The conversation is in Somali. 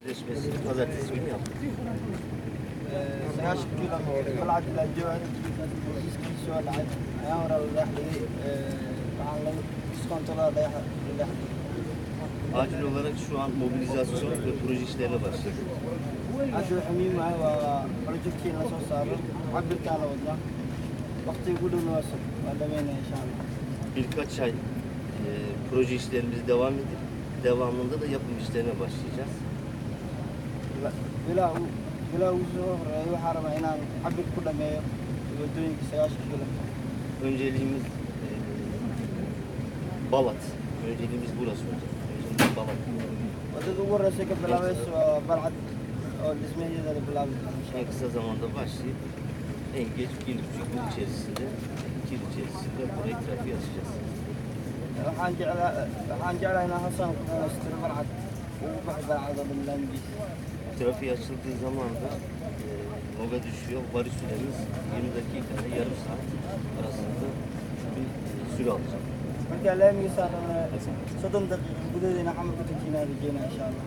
Sözleşmesi pazartesi günü yaptık. سياشك كلهم طلعت الجوعد يسكن سؤال عن عمر الداخلي تعلم سكون طلع ضيح Acil olarak şu an mobilizasyon ve proje işlerine başladık. عشو حميم وبروجكتين لسو صاروا عبر كان وضع وقت يقولوا نوصل ودمينا إن شاء الله. Birkaç ay proje işlerimiz devam edip devamında da yapım işlerine başlayacağız. بلا وزور يحرم هنا عبر كل ما يودون سياشك كلهم. Önceliğimiz Balat. Önceliğimiz burası olacak. Önceliğimiz Balat. وتدور راسك بلاوس وبلعت أو الاسمية هذا بلاوس. En kısa zamanda başlayıp en geç 1,5 yıl içerisinde, 2 yıl içerisinde burayı trafiğe açacağız. حنجعل هنا حسن استر بلعت وبحب بلعت باللانجي. Trafiğe açıldığı zaman da Mogadishu'ya varış süremiz 20 dakika ile yarım saat arasında bir süre alacak. marka laamiga saaran 30 daqiiqo gudaheeda xamar ku tajinaa rajeyna insha Allah.